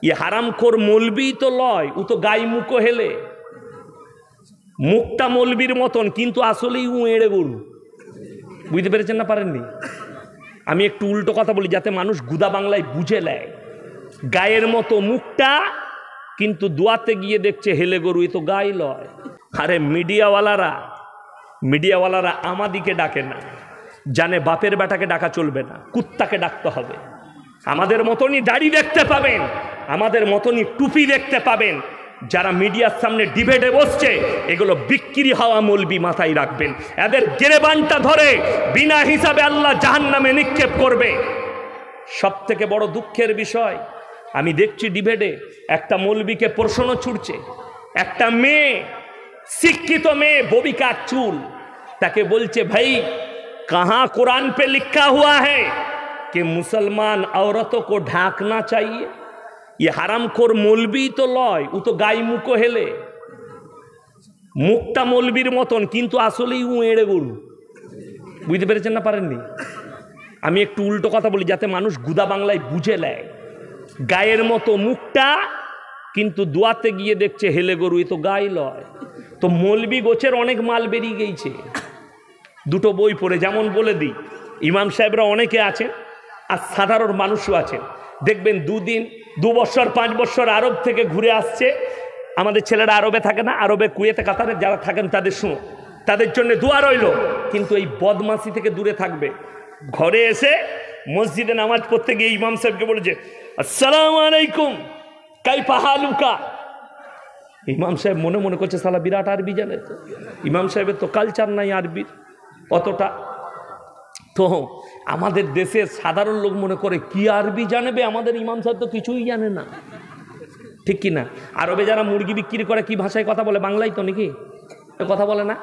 ये হারামখোর মৌলবি তো লয়, ও তো গাই মুখো হেলে, মুখটা মৌলবির মতন কিন্তু আসলেই ও এড়ে গরু। বুঝতে পেরেছেন না পারেননি? আমি একটু উল্টো কথা বলি যাতে মানুষ গুদা বাংলায় বুঝে নেয়। গায়ের মতো মুখটা কিন্তু দোয়াতে গিয়ে দেখছে হেলে গরু, এ তো গাই লয়। আরে মিডিয়াওয়ালারা আমাদিকে ডাকে না, জানে বাপের বেটাকে ডাকা চলবে না, কুত্তাকে ডাকতে হবে। আমাদের মতনই দাড়ি দেখতে পাবেন, আমাদের মতনই টুপি দেখতে পাবেন। যারা মিডিয়ার সামনে ডিবেটে বসছে এগুলো বিক্রি হওয়া মৌলবি, মাথায় রাখবেন। এদের গেরেবানটা ধরে বিনা হিসাবে আল্লাহ জাহান্নামে নিক্ষেপ করবে। সব থেকে বড় দুঃখের বিষয়, আমি দেখছি ডিবেটে একটা মৌলবিকে প্রশ্ন ছুটছে, একটা মেয়ে, শিক্ষিত মেয়ে, ববিকার চুল, তাকে বলছে ভাই कहां कुरान पे लिखा हुआ है कि मुसलमान औरतों को ढांकना चाहिए? ये হারামখোর মৌলবি তো লয়, ও তো গাই মুখো হেলে, মুখটা মৌলবির মতন কিন্তু আসলেই ও এড়ে গরু। বুঝতে পেরেছেন না পারেননি? আমি একটু উল্টো কথা বলি যাতে মানুষ গুদা বাংলায় বুঝে নেয়। গায়ের মতো মুখটা কিন্তু দোয়াতে গিয়ে দেখছে হেলে গরু, এ তো গাই লয়। তো মৌলবি গোছের অনেক মাল বেরিয়ে গেছে। দুটো বই পড়ে যেমন বলে দিই, ইমাম সাহেবরা অনেকে আছেন আর সাধারণ মানুষও আছেন। দেখবেন 2 বছর 5 বছর আরব থেকে ঘুরে আসছে। আমাদের ছেলেরা আরবে থাকে না, আরবে কুয়েতে কাতারে যারা থাকেন তাদের শুনো, তাদের জন্য দোয়া রইল। কিন্তু এই বদমাশি থেকে দূরে থাকবে। ঘরে এসে মসজিদে নামাজ পড়তে গিয়ে ইমাম সাহেবকে বলেছে আসসালামু আলাইকুম কাইফা হালুকা। ইমাম সাহেব মনে মনে করছে সালা বিরাট আরবি জানে। তো ইমাম সাহেবের তো কালচার নাই আরবির অতটা। তো আমাদের দেশের সাধারণ লোক মনে করে কি আরবি জানবে, আমাদের ইমাম সাহেব তো কিছুই জানে না, ঠিক কি না? আরবে যারা মুরগি বিক্রি করে কি ভাষায় কথা বলে? বাংলায় তো নাকি কথা বলে না,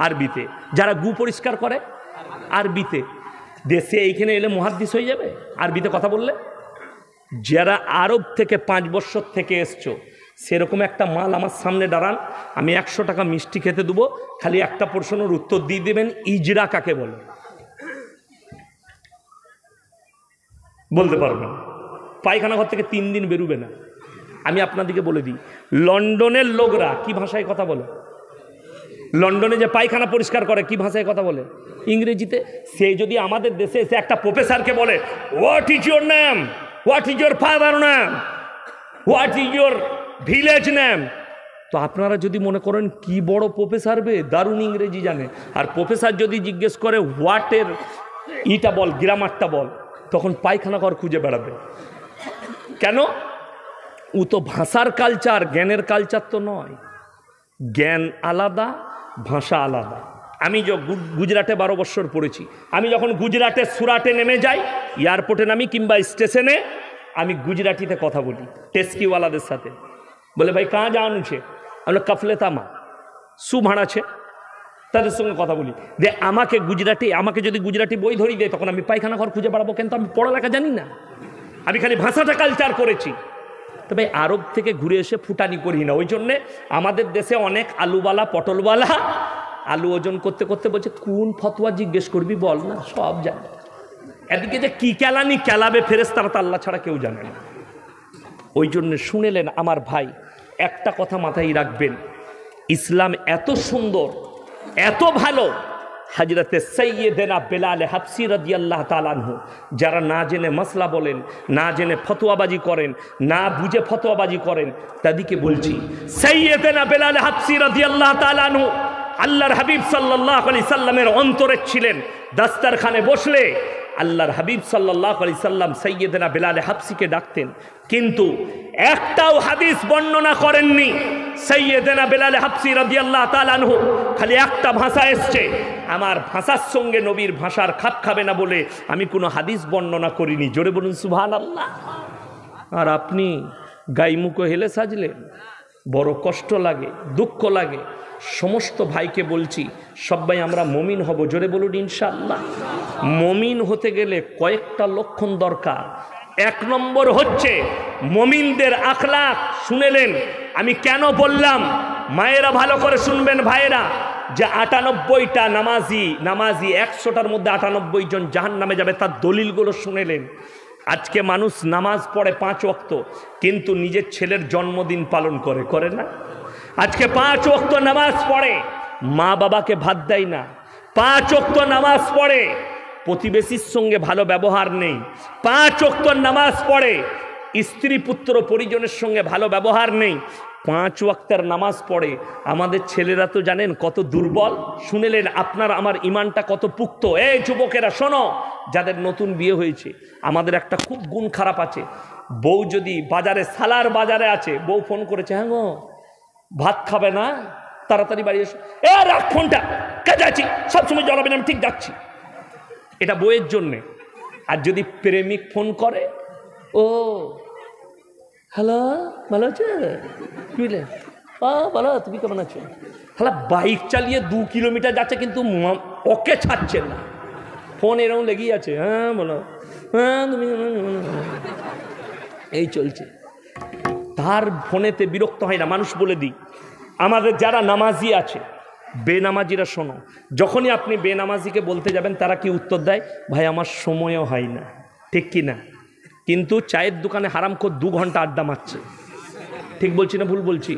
আরবিতে। যারা গু পরিষ্কার করে আরবিতে। দেশে এইখানে এলে মুহাদ্দিস হয়ে যাবে আরবিতে কথা বললে। যারা আরব থেকে 5 বছর থেকে এসছো, সেরকম একটা মাল আমার সামনে দাঁড়ান, আমি 100 টাকা মিষ্টি খেতে দেবো, খালি একটা প্রশ্নের উত্তর দিয়ে দেবেন ইজরা কাকে বলে? বলতে পারবেন? পায়খানা ঘর থেকে 3 দিন বেরোবে না। আমি আপনাদেরকে বলে দিই, লন্ডনের লোকরা কি ভাষায় কথা বলে? লন্ডনে যে পায়খানা পরিষ্কার করে কি ভাষায় কথা বলে? ইংরেজিতে। সে যদি আমাদের দেশে এসে একটা প্রফেসরকে বলে what is your name, what is your father name, what is your village name, তো আপনারা যদি মনে করেন কি বড় প্রফেসর বে, দারুণ ইংরেজি জানে। আর প্রফেসর যদি জিজ্ঞেস করে হোয়াটের ইটা বল, গ্রামারটা বল, তখন পায়খানা ঘর খুঁজে বেড়াবে। কেন? ও তো ভাষার কালচার, জ্ঞানের কালচার তো নয়। জ্ঞান আলাদা, ভাষা আলাদা। আমি গুজরাটে 12 বছর পড়েছি। আমি যখন গুজরাটে সুরাটে নেমে যাই, এয়ারপোর্টে নামি কিংবা স্টেশনে, আমি গুজরাটিতে কথা বলি টেস্কিওয়ালাদের সাথে। বলে ভাই কাঁ যাওয়ানো ছে? আমরা কফলেতামা সু ভাড়াছে, তাদের সঙ্গে কথা বলি। যে আমাকে যদি গুজরাটি বই ধরিয়ে দেয়, তখন আমি পায়খানা ঘর খুঁজে বেড়াবো। কিন্তু আমি পড়ালেখা জানি না, আমি খালি ভাষাটা কালচার করেছি। তবে আরব থেকে ঘুরে এসে ফুটানি করি না। ওই জন্যে আমাদের দেশে অনেক আলুওয়ালা, পটলওয়ালা আলু ওজন করতে করতে বলছে কোন ফতোয়া জিজ্ঞেস করবি বল না, সব জানে। এদিকে যে কি কেলানি কেলাবে ফেরেশতারা তো আল্লাহ ছাড়া কেউ জানে না। ওই জন্য শুনেলেন আমার ভাই, একটা কথা মাথায় রাখবেন, ইসলাম এত সুন্দর, এত ভালো। হযরতে সৈয়দনা বেলাল হাবশি রাদিয়াল্লাহু তাআলা আনহু, যারা না জেনে মাসলা বলেন, না জেনে ফতোয়াবাজি করেন, না বুঝে ফতোয়াবাজি করেন, তাদেরকে বলছি সৈয়দনা বেলাল হাবশি রাদিয়াল্লাহু তাআলা আনহু আল্লাহর হাবিব সাল্লাল্লাহু আলাইহি সাল্লামের অন্তরে ছিলেন। দাস্তারখানে বসলে আল্লাহর হাবিব সাল্লাল্লাহু আলাইহি সাল্লাম সৈয়দনা বেলাল হাবশিকে ডাকতেন, কিন্তু একটাও হাদিস বর্ণনা করেননি সৈয়দনা বেলাল হাবশি রাদিয়াল্লাহু তাআলা আনহু। খালি একটা ভাষা এসছে, আমার ভাষার সঙ্গে নবীর ভাষার খাপ খাবে না বলে আমি কোনো হাদিস বর্ণনা করিনি। জোরে বলুন সুবহানাল্লাহ। আর আপনি গাইমুখো হেলে সাজলেন, বড় কষ্ট লাগে, দুঃখ লাগে। সমস্ত ভাইকে বলছি, সবাই আমরা মুমিন হব। জোরে বলুন ইনশাআল্লাহ। মুমিন হতে গেলে কয়েকটা লক্ষণ দরকার। 1 নম্বর হচ্ছে মুমিনদের আখলাক। শুনেলেন আমি কেন বললাম? মায়েরা ভালো করে শুনবেন ভাইয়েরা, যে 98টা নামাজি 100টার মধ্যে 98 জন জাহান্নামে যাবে, তার দলিলগুলো শুনেলেন। আজকে মানুষ নামাজ পড়ে 5 ওয়াক্ত, কিন্তু নিজের ছেলের জন্মদিন পালন করে না। আজকে 5 ওয়াক্ত নামাজ পড়ে, মা বাবাকে ভাত দেয় না। 5 ওয়াক্ত নামাজ পড়ে, প্রতিবেশীর সঙ্গে ভালো ব্যবহার নেই। 5 ওয়াক্ত নামাজ পড়ে, স্ত্রী পুত্র পরিজনের সঙ্গে ভালো ব্যবহার নেই। 5 ওয়াক্তের নামাজ পড়ে। আমাদের ছেলেরা তো জানেন কত দুর্বল। শুনেলেন আপনার আমার ইমানটা কত পুক্ত। এই যুবকেরা শোনো, যাদের নতুন বিয়ে হয়েছে, আমাদের একটা খুব গুণ খারাপ আছে। বউ যদি বাজারে, সালার বাজারে আছে, বউ ফোন করেছে, হ্যাঁ গো ভাত খাবে না, তাড়াতাড়ি বাড়ি এসো। এ রাখ ফোনটা, কাজে আছি, সবসময় জ্বলাবেন, আমি ঠিক যাচ্ছি। এটা বউয়ের জন্যে। আর যদি প্রেমিক ফোন করে, ও হ্যালো ভালো আছে, বুঝলে, বলো তুমি কেমন আছো। হ্যাঁ, বাইক চালিয়ে 2 কিলোমিটার যাচ্ছে, কিন্তু ওকে ছাড়ছে না, ফোন এরকম লেগেই আছে। হ্যাঁ বলো, হ্যাঁ তুমি, এই চলছে। তার ফোনেতে বিরক্ত হয় না। মানুষ বলে দিই, আমাদের যারা নামাজি আছে, বেনামাজিরা শোনো, যখনই আপনি বেনামাজিকে বলতে যাবেন, তারা কি উত্তর দেয়? ভাই আমার সময়ও হয় না। ঠিক কি না? কিন্তু চায়ের দোকানে হারামখোর 2 ঘন্টা আড্ডা মারছে। ঠিক বলছি না ভুল বলছি?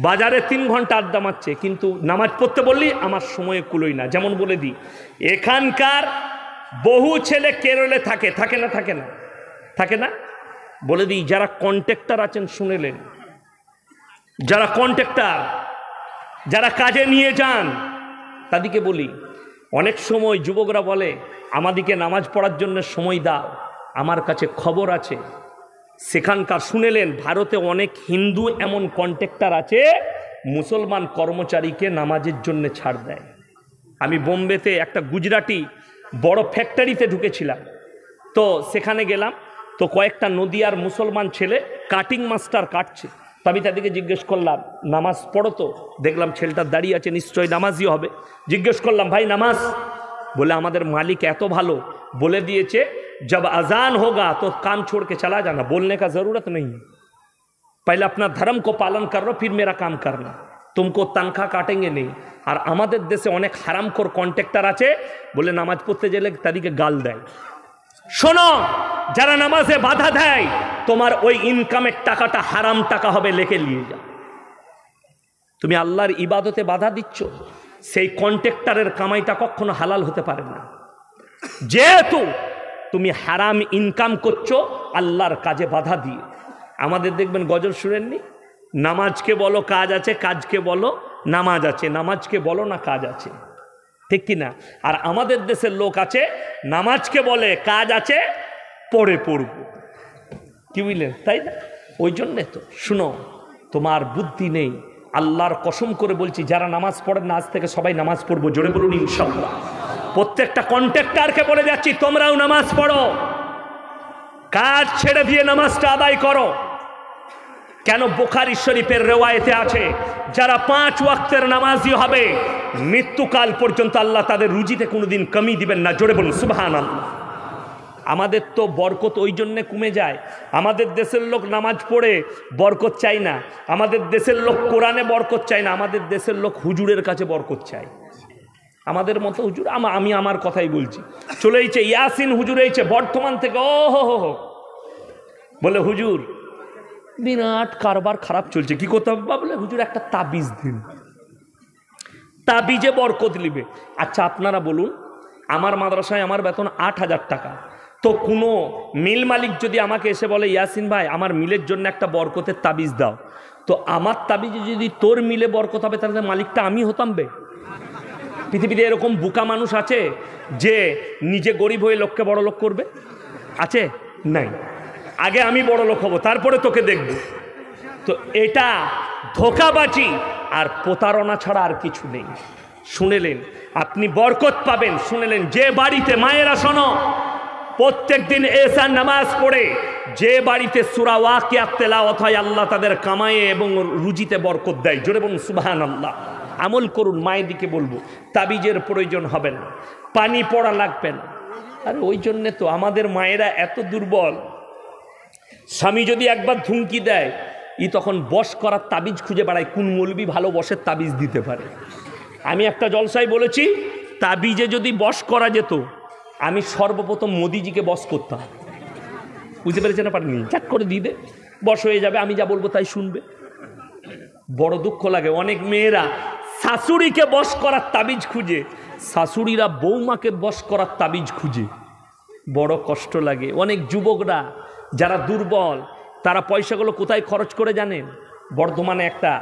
বাজারে 3 ঘন্টা আড্ডা মারছে, কিন্তু নামাজ পড়তে বললি আমার সময়ে কুলোই না। যেমন বলে দিই, এখানকার বহু ছেলে কেরলে থাকে না বলে দিই, যারা কন্ট্রাক্টর আছেন শুনেলেন, যারা কন্ট্রাক্টর, যারা কাজে নিয়ে যান, তাদেরকে বলি, অনেক সময় যুবকরা বলে আমাদিকে নামাজ পড়ার জন্য সময় দাও। আমার কাছে খবর আছে, সেখানকার শুনেলেন, ভারতে অনেক হিন্দু এমন কন্ট্রাক্টর আছে, মুসলমান কর্মচারীকে নামাজের জন্য ছাড় দেয়। আমি বোম্বেতে একটা গুজরাটি বড় ফ্যাক্টরিতে ঢুকেছিলাম, তো সেখানে গেলাম, তো কয়েকটা নদিয়ার মুসলমান ছেলে কাটিং মাস্টার কাটছে। তো আমি তাদেরকে জিজ্ঞেস করলাম, নামাজ পড়ো তো? দেখলাম ছেলেটা দাঁড়িয়ে আছে, নিশ্চয়ই নামাজই হবে। জিজ্ঞেস করলাম, ভাই নামাজ? বলে আমাদের মালিক এত ভালো, বলে দিয়েছে जब अजान होगा तो काम छोड़ के चला जाना, बोलने का जरूरत नहीं है। पहले अपना धर्म को पालन कर लो, फिर मेरा काम करना, तुमको तनख्वाह काटेंगे नहीं। और আমাদের দেশে অনেক হারামখোর কন্ট্রাক্টর আছে, বলে নামাজ পড়তে গেলে তাদেরকে গাল দেয়। শোনো, যারা নামাজে বাধা দেয়, তোমার ওই ইনকামের টাকাটা হারাম টাকা হবে, লেখে নিয়ে যাও। তুমি আল্লাহর ইবাদতে বাধা দিচ্ছ, সেই কন্ট্রাক্টরের কামাইটা কখনো হালাল হতে পারে না। যেহেতু তুমি হারাম ইনকাম করছো আল্লাহর কাজে বাধা দিয়ে। আমাদের দেখবেন গজল শুনেননি, নামাজকে বলো কাজ আছে, কাজকে বলো নামাজ আছে, নামাজকে বলো না কাজ আছে। ঠিক কি না? আর আমাদের দেশের লোক আছে, নামাজকে বলে কাজ আছে, পড়ে পড়ব। কি বুঝলেন? তাই না? ওই জন্যে তো শুনো, তোমার বুদ্ধি নেই। আল্লাহর কসম করে বলছি, যারা নামাজ পড়েন না, আজ থেকে সবাই নামাজ পড়বো। জোরে বলুন ইনশাআল্লাহ। প্রত্যেকটা কন্ট্রাক্টরকে বলে যাচ্ছি, তোমরাও নামাজ পড়ো, কাজ ছেড়ে দিয়ে নামাজটা আদায় করো। কেন? বুখারী শরীফের রিওয়ায়েতে আছে, যারা 5 ওয়াক্তের নামাজি হবে, মৃত্যুকাল পর্যন্ত আল্লাহ তাদের রুজিতে কোনোদিন কমি দিবেন না। জোরে বলুন সুবহানাল্লাহ। আমাদের তো বরকত ওই জন্যে কমে যায়। আমাদের দেশের লোক নামাজ পড়ে বরকত চায় না, আমাদের দেশের লোক কোরআনে বরকত চায় না, আমাদের দেশের লোক হুজুরের কাছে বরকত চায়। আমাদের মতো হুজুর, আমি আমার কথাই বলছি, চলে এসেছে ইয়াসিন হুজুর, এসেছে বর্ধমান থেকে, ও হো বলে হুজুর বিরাট কারবার খারাপ চলছে, কি করতে হবে? বলে হুজুর একটা তাবিজ দিন, তাবিজে বরকত নিবে। আচ্ছা আপনারা বলুন, আমার মাদ্রাসায় আমার বেতন 8,000 টাকা, তো কোনো মিল মালিক যদি আমাকে এসে বলে, ইয়াসিন ভাই আমার মিলের জন্য একটা বরকতের তাবিজ দাও, তো আমার তাবিজে যদি তোর মিলে বরকত হবে, তাহলে মালিকটা আমি হতাম বে। পৃথিবীতে এরকম বোকা মানুষ আছে যে নিজে গরিব হয়ে লোককে বড় লোক করবে? আছে? নাই। আগে আমি বড় লোক হব, তারপরে তোকে দেখব। তো এটা ধোঁকাবাজি আর প্রতারণা ছাড়া আর কিছু নেই। শুনেলেন, আপনি বরকত পাবেন। শুনেলেন, যে বাড়িতে, মায়েরা শোনো, প্রত্যেক দিন এসা নামাজ পড়ে যে বাড়িতে সূরা ওয়াকিয়া তেলাওয়াত হয়, আল্লাহ তাদের কামায়ে এবং রুজিতে বরকত দেয়। জোরে বলুন সুবহানাল্লাহ। আমল করুন, মায়ের দিকে বলবো, তাবিজের প্রয়োজন হবে না, পানি পড়া লাগবে না। আর ওই জন্যে তো আমাদের মায়েরা এত দুর্বল, স্বামী যদি একবার ধুমকি দেয়, তখন বশ করার তাবিজ খুঁজে বেড়ায়, কোন মৌলবি ভালো বসের তাবিজ দিতে পারে। আমি একটা জলসায় বলেছি, তাবিজে যদি বশ করা যেত, আমি সর্বপ্রথম মোদিজিকে বশ করতাম। বুঝতে পেরেছে না পারেনি, চাক করে দিয়ে দে, বশ হয়ে যাবে, আমি যা বলবো তাই শুনবে। বড় দুঃখ লাগে, অনেক মেয়েরা শাশুড়িকে বশ করার তাবিজ খুঁজে, শাশুড়িরা বৌমাকে বশ করার তাবিজ খুঁজে, বড় কষ্ট লাগে। অনেক যুবকরা যারা দুর্বল, তারা পয়সাগুলো কোথায় খরচ করে জানেন? বর্ধমানে একটা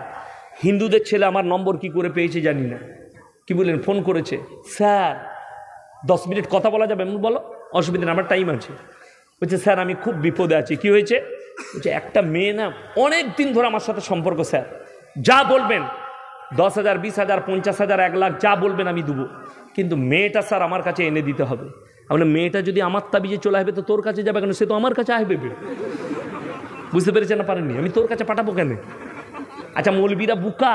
হিন্দুদের ছেলে আমার নম্বর কি করে পেয়েছে জানি না, কি বললেন, ফোন করেছে, স্যার 10 মিনিট কথা বলা যাবে? বলো, অসুবিধা নেই, আমার টাইম আছে। বলছে স্যার আমি খুব বিপদে আছি। কি হয়েছে? বলছে একটা মেয়ে না অনেক দিন ধরে আমার সাথে সম্পর্ক, স্যার যা বলবেন 10,000, 20,000, 50,000, 1 লাখ যা বলবেন আমি দেবো, কিন্তু মেয়েটা স্যার আমার কাছে এনে দিতে হবে। আমি মেয়েটা যদি আমার তাবিজে চলে আসবে তো তোর কাছে যাবে কেন? সে তো আমার কাছে আসবে। বুঝতে পেরেছে না পারেননি? আমি তোর কাছে পাঠাবো কেন? আচ্ছা মৌলবীরা বুকা,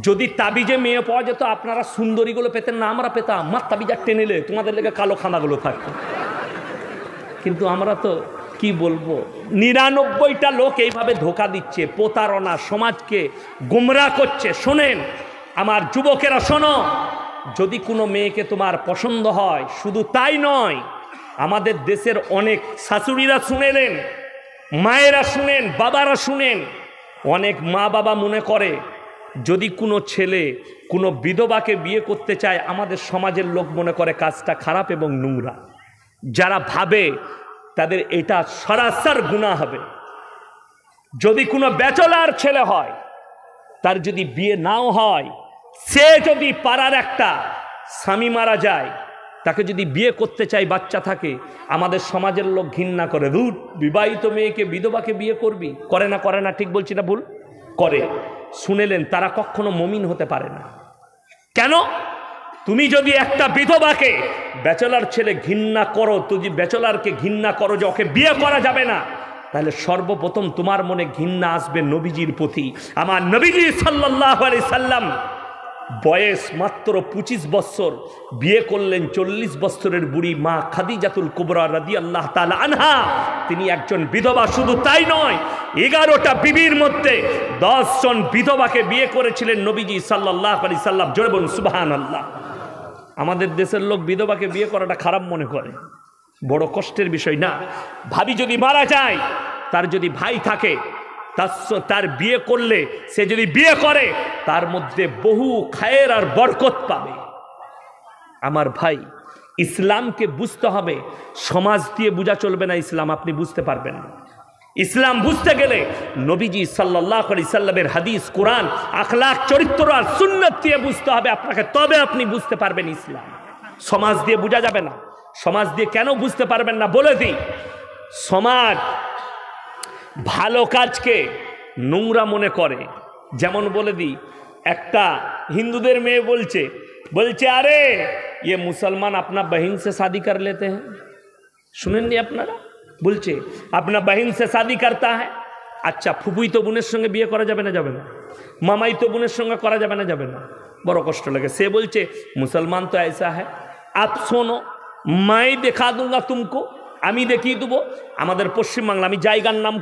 যদি তাবিজে মেয়ে পাওয়া যেত আপনারা সুন্দরীগুলো পেতেন না, আমরা পেতাম। আমার তাবিজা টেনেলে তোমাদের লেগে কালো খানাগুলো থাকতো। কিন্তু আমরা তো কি বলবো, 99টা লোক এইভাবে ধোকা দিচ্ছে, প্রতারণা, সমাজকে গুমরা করছে। শোনেন আমার যুবকেরা, শোনো, যদি কোনো মেয়েকে তোমার পছন্দ হয়, শুধু তাই নয়, আমাদের দেশের অনেক শাশুড়িরা শুনেলেন, মায়েরা শুনেন, বাবারা শুনেন, অনেক মা বাবা মনে করে যদি কোনো ছেলে কোনো বিধবাকে বিয়ে করতে চায়, আমাদের সমাজের লোক মনে করে কাজটা খারাপ এবং নোংরা। যারা ভাবে তাদের এটা সরাসর গুনাহ হবে। যদি কোনো ব্যাচেলর ছেলে হয়, তার যদি বিয়ে নাও হয়, সে যদি পাড়ার একটা স্বামী মারা যায়, তাকে যদি বিয়ে করতে চাই, বাচ্চা থাকে, আমাদের সমাজের লোক ঘৃণা করে, ধুর বিবাহিত মেয়েকে বিধবাকে বিয়ে করবি। করে না? করে না? ঠিক বলছি না ভুল? করে। শুনেলেন, তারা কখনো মুমিন হতে পারে না। কেন? তুমি যদি একটা বিধবাকে, ব্যাচেলর ছেলে ঘৃণা করো, তুমি ব্যাচেলরকে ঘৃণা করো যে ওকে বিয়ে করা যাবে না, তাহলে সর্বপ্রথম তোমার মনে ঘৃণা আসবে নবীজির প্রতি। আমার নবীজি সাল্লাল্লাহু আলাইহি সাল্লাম বয়স মাত্র 25 বছর, বিয়ে করলেন 40 বছরের বুড়ি মা খাদিজাতুল কুবরা রাদিয়াল্লাহু তাআলা আনহা। তিনি একজন বিধবা, শুধু তাই নয়, 11টা বিবির মধ্যে 10 জন বিধবাকে বিয়ে করেছিলেন নবীজি সাল্লাল্লাহু আলাইহি সাল্লাম। জোরে বলুন সুবহানাল্লাহ। আমাদের দেশের লোক বিধবাকে বিয়ে করাটা খারাপ মনে করে, বড় কষ্টের বিষয় না। ভাবি যদি মারা যায়, তার যদি ভাই থাকে, তার বিয়ে করলে, সে যদি বিয়ে করে, তার মধ্যে বহু খায়ের আর বরকত পাবে। আমার ভাই, ইসলামকে বুঝতে হবে, সমাজ দিয়ে বোঝা চলবে না। ইসলাম আপনি বুঝতে পারবেন না। ইসলাম বুঝতে গেলে নবীজি সাল্লাল্লাহু আলাইহি সাল্লামের হাদিস, কোরআন, আখলাক, চরিত্র আর সুন্নাত দিয়ে বুঝতে হবে আপনাকে, তবে আপনি বুঝতে পারবেন ইসলাম। সমাজ দিয়ে বোঝা যাবে না। সমাজ দিয়ে কেন বুঝতে পারবেন না বলে দিই। সমাজ ভালো কাজকে নোংরা মনে করে। যেমন বলে দিই, একটা হিন্দুদের মেয়ে বলছে আরে ये मुसलमान अपना बहन से शादी कर लेते हैं। শুনেননি আপনারা? বলছে अपना बहन से शादी करता है। আচ্ছা, ফুপুই তো বোনের সঙ্গে বিয়ে করা যাবে না? যাবে না। মামাই তো বোনের সঙ্গে করা যাবে না? যাবে না। বড় কষ্ট লাগে। সে বলছে মুসলমান তো ऐसा है। आप सुनो, मैं दिखा दूंगा तुमको, আমি দেখিয়ে দেবো। আমাদের পশ্চিমবাংলা, আমি জায়গার নাম